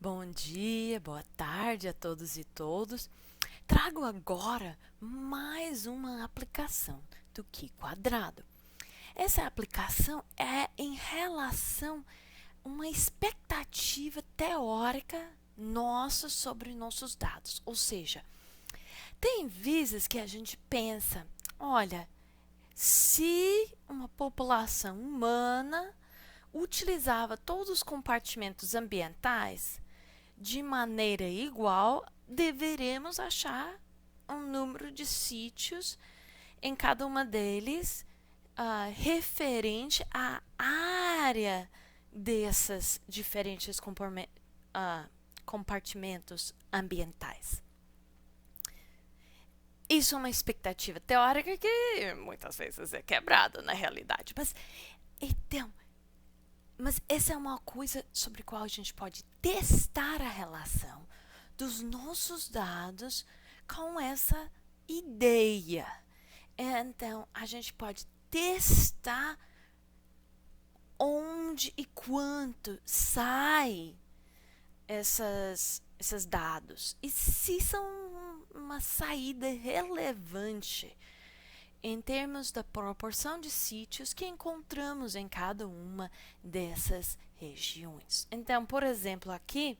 Bom dia, boa tarde a todos e todos. Trago agora mais uma aplicação do Qi quadrado. Essa aplicação é em relação a uma expectativa teórica nossa sobre nossos dados. Ou seja, tem vezes que a gente pensa, olha, se uma população humana utilizava todos os compartimentos ambientais de maneira igual, deveremos achar um número de sítios em cada uma deles referente à área desses diferentes compartimentos ambientais. Isso é uma expectativa teórica que muitas vezes é quebrada na realidade. Mas essa é uma coisa sobre a qual a gente pode testar a relação dos nossos dados com essa ideia. Então, a gente pode testar onde e quanto sai esses dados e se são uma saída relevante em termos da proporção de sítios que encontramos em cada uma dessas regiões. Então, por exemplo, aqui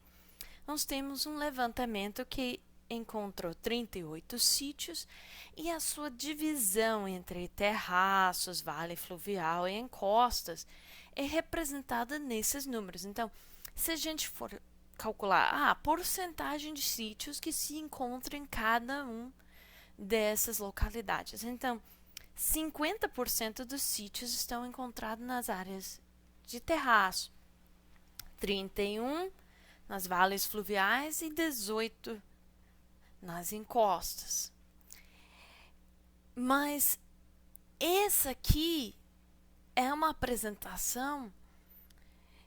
nós temos um levantamento que encontrou 38 sítios e a sua divisão entre terraços, vale fluvial e encostas é representada nesses números. Então, se a gente for calcular a porcentagem de sítios que se encontra em cada um dessas localidades. Então, 50% dos sítios estão encontrados nas áreas de terraço, 31% nas vales fluviais e 18% nas encostas. Mas essa aqui é uma apresentação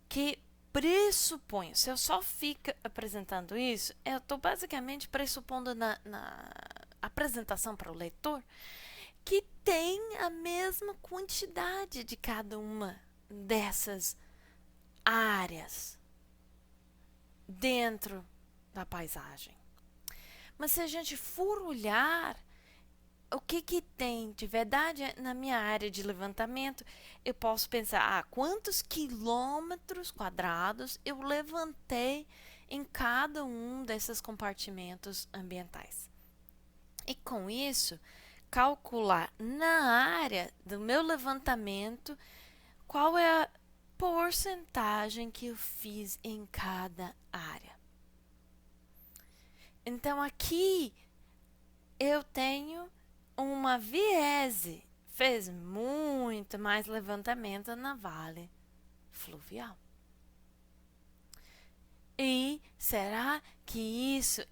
que pressupõe, se eu só fico apresentando isso, eu estou basicamente pressupondo na apresentação para o leitor que tem a mesma quantidade de cada uma dessas áreas dentro da paisagem. Mas se a gente for olhar o que tem de verdade na minha área de levantamento, eu posso pensar, quantos quilômetros quadrados eu levantei em cada um desses compartimentos ambientais. E com isso, calcular na área do meu levantamento qual é a porcentagem que eu fiz em cada área. Então, aqui eu tenho uma Viese, fez muito mais levantamento na vale fluvial. E será que isso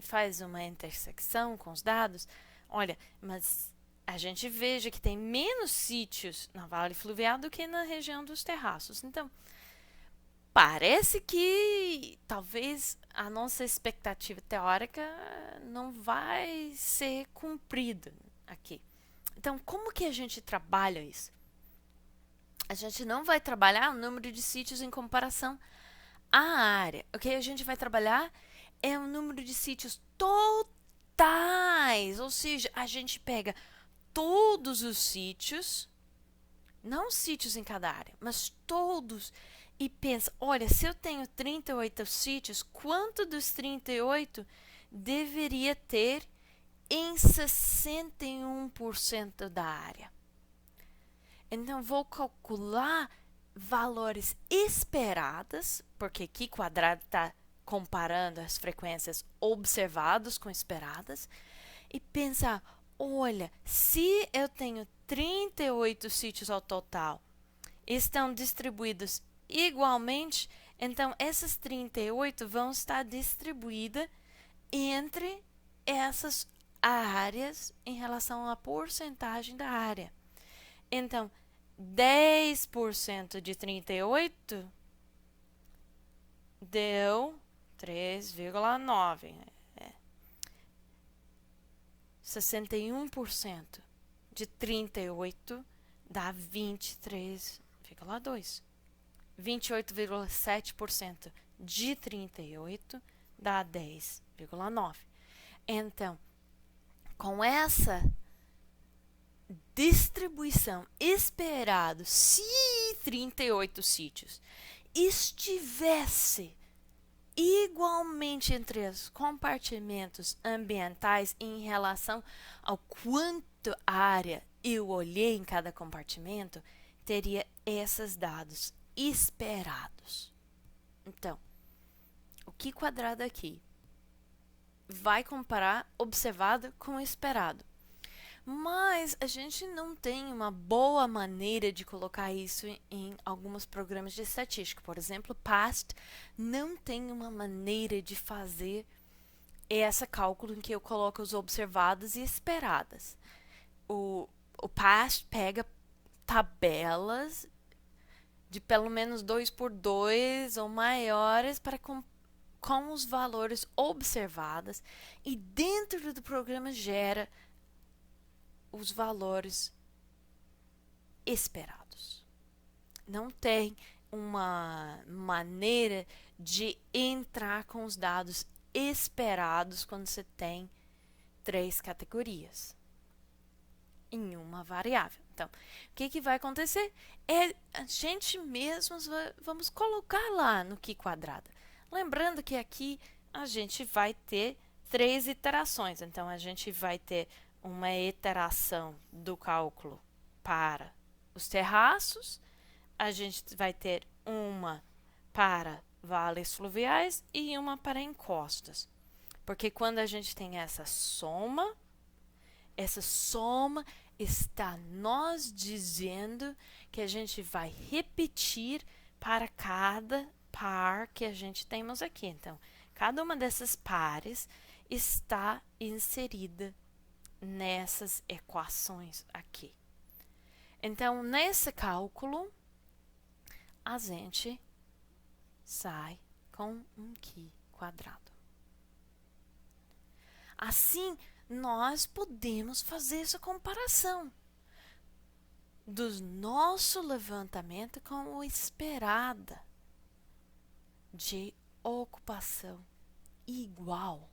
faz uma intersecção com os dados? Olha, mas a gente veja que tem menos sítios na vale fluvial do que na região dos terraços. Então, parece que talvez a nossa expectativa teórica não vai ser cumprida aqui. Então, como que a gente trabalha isso? A gente não vai trabalhar o número de sítios em comparação à área. O que a gente vai trabalhar é o número de sítios totais, ou seja, a gente pega todos os sítios, não sítios em cada área, mas todos, e pensa, olha, se eu tenho 38 sítios, quanto dos 38 deveria ter em 61% da área? Então, vou calcular valores esperadas, porque aqui quadrado está comparando as frequências observadas com esperadas, e pensar, olha, se eu tenho 38 sítios ao total, estão distribuídos igualmente, então essas 38 vão estar distribuídas entre essas áreas em relação à porcentagem da área. Então, 10% de 38 deu 3,9. 61% de 38 dá 23,2. 28,7% de 38 dá 10,9. Então, com essa distribuição esperada, se 38 sítios estivesse igualmente entre os compartimentos ambientais em relação ao quanto área eu olhei em cada compartimento, teria esses dados esperados. Então, o Q quadrado aqui vai comparar observado com esperado. Mas a gente não tem uma boa maneira de colocar isso em alguns programas de estatística. Por exemplo, PAST não tem uma maneira de fazer esse cálculo em que eu coloco os observados e esperadas. O PAST pega tabelas de pelo menos 2x2 ou maiores para com os valores observados e dentro do programa gera os valores esperados. Não tem uma maneira de entrar com os dados esperados quando você tem 3 categorias em uma variável. Então, o que vai acontecer? A gente mesmos vamos colocar lá no Q quadrado. Lembrando que aqui a gente vai ter 3 iterações. Então, a gente vai ter uma iteração do cálculo para os terraços, a gente vai ter uma para vales fluviais e uma para encostas. Porque quando a gente tem essa soma está nos dizendo que a gente vai repetir para cada par que a gente temos aqui. Então, cada uma dessas pares está inserida nessas equações aqui. Então, nesse cálculo, a gente sai com um Q quadrado. Assim, nós podemos fazer essa comparação do nosso levantamento com o esperada de ocupação igual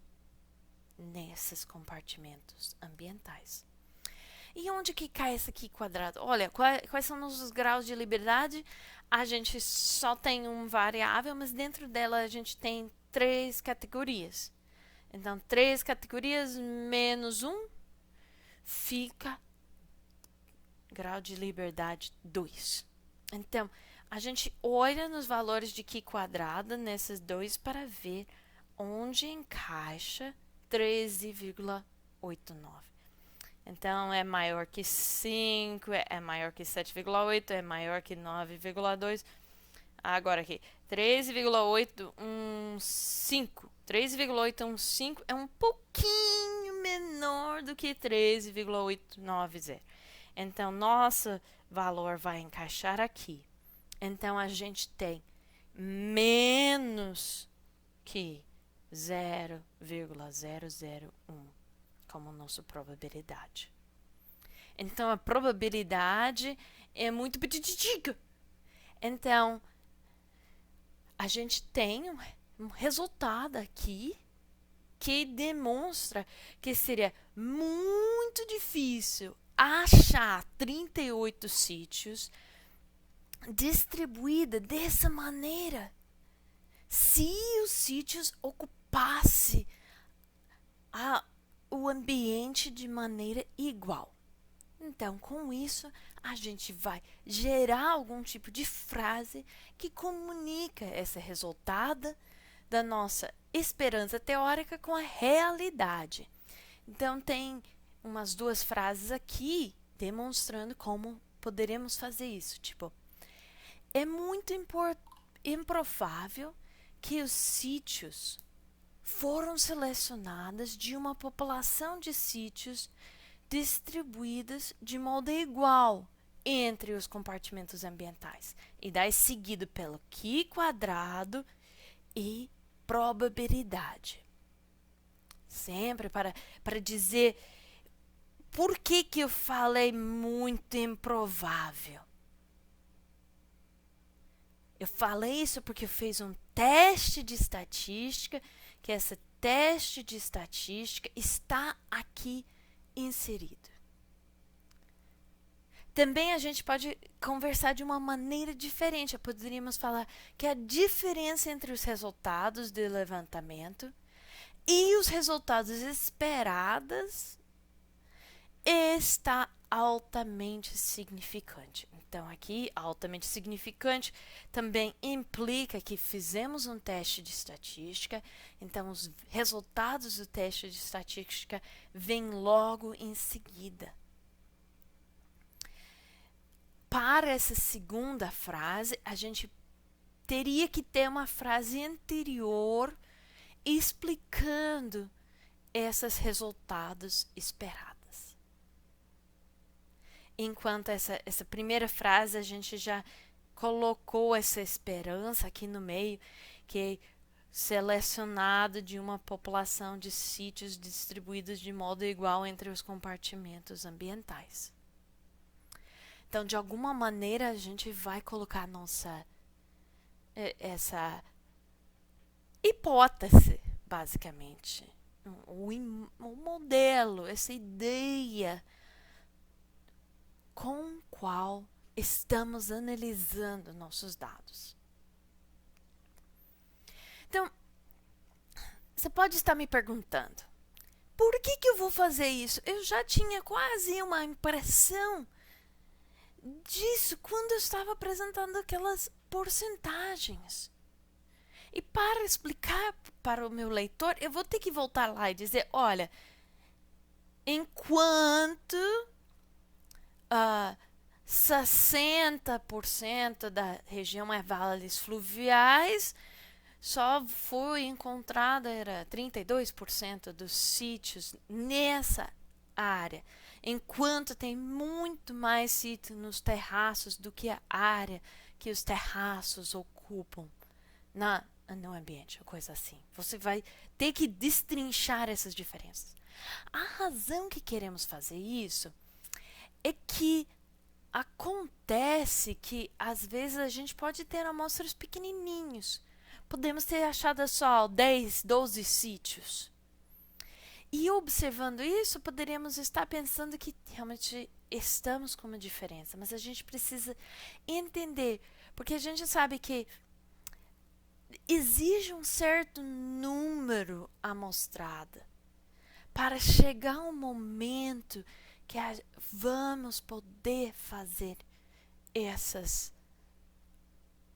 nesses compartimentos ambientais. E onde que cai esse aqui quadrado? Olha, quais são os graus de liberdade? A gente só tem uma variável, mas dentro dela a gente tem 3 categorias. Então, 3 categorias menos 1 fica grau de liberdade 2. Então, a gente olha nos valores de Q quadrado nesses dois para ver onde encaixa 13,89. Então, é maior que 5, é maior que 7,8, é maior que 9,2. Agora aqui, 13,815. 13,815 é um pouquinho menor do que 13,890. Então, nosso valor vai encaixar aqui. Então, a gente tem menos que 0,001 como nossa probabilidade. Então, a probabilidade é muito petitica. Então, a gente tem um resultado aqui que demonstra que seria muito difícil achar 38 sítios distribuídos dessa maneira se os sítios ocupassem o ambiente de maneira igual. Então, com isso, a gente vai gerar algum tipo de frase que comunica esse resultado da nossa esperança teórica com a realidade. Então, tem umas 2 frases aqui demonstrando como poderemos fazer isso. Tipo, é muito improvável que os sítios foram selecionados de uma população de sítios distribuídas de modo igual entre os compartimentos ambientais. E daí seguido pelo Q quadrado e probabilidade. Sempre para dizer por que eu falei muito improvável. Eu falei isso porque eu fiz um teste de estatística, que esse teste de estatística está aqui inserido. Também a gente pode conversar de uma maneira diferente. Poderíamos falar que a diferença entre os resultados do levantamento e os resultados esperados está altamente significante. Então, aqui, altamente significante também implica que fizemos um teste de estatística, então os resultados do teste de estatística vêm logo em seguida. Para essa segunda frase, a gente teria que ter uma frase anterior explicando esses resultados esperados. Enquanto essa primeira frase a gente já colocou essa esperança aqui no meio, que é selecionado de uma população de sítios distribuídos de modo igual entre os compartimentos ambientais. Então, de alguma maneira, a gente vai colocar essa hipótese, basicamente, o modelo, essa ideia com o qual estamos analisando nossos dados. Então, você pode estar me perguntando, por que eu vou fazer isso? Eu já tinha quase uma impressão disso quando eu estava apresentando aquelas porcentagens. E para explicar para o meu leitor, eu vou ter que voltar lá e dizer, olha, enquanto 60% da região é vales fluviais, só foi encontrada, era 32% dos sítios nessa área, enquanto tem muito mais sítio nos terraços do que a área que os terraços ocupam no ambiente, coisa assim. Você vai ter que destrinchar essas diferenças. A razão que queremos fazer isso é que acontece que às vezes a gente pode ter amostras pequenininhos. Podemos ter achado só 10, 12 sítios. E observando isso, poderíamos estar pensando que realmente estamos com uma diferença. Mas a gente precisa entender, porque a gente sabe que exige um certo número amostrado para chegar um momento que vamos poder fazer essas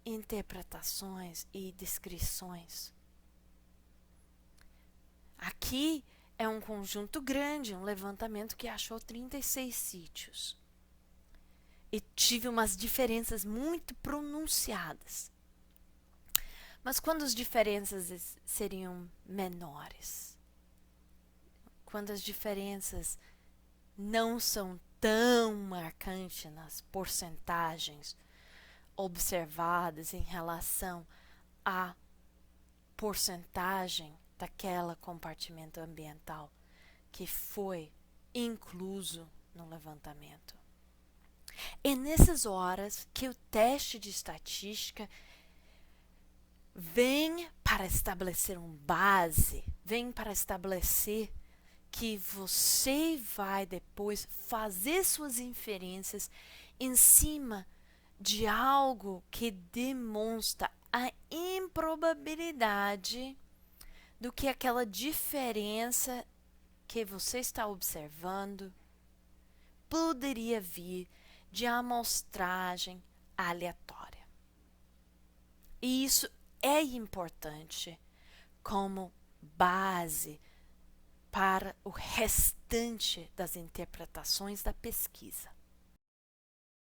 interpretações e descrições. Aqui é um conjunto grande, um levantamento que achou 36 sítios. E tive umas diferenças muito pronunciadas. Mas quando as diferenças seriam menores? Quando as diferenças não são tão marcantes nas porcentagens observadas em relação à porcentagem daquele compartimento ambiental que foi incluso no levantamento. É nessas horas que o teste de estatística vem para estabelecer base, vem para estabelecer que você vai depois fazer suas inferências em cima de algo que demonstra a improbabilidade do que aquela diferença que você está observando poderia vir de amostragem aleatória. E isso é importante como base para o restante das interpretações da pesquisa.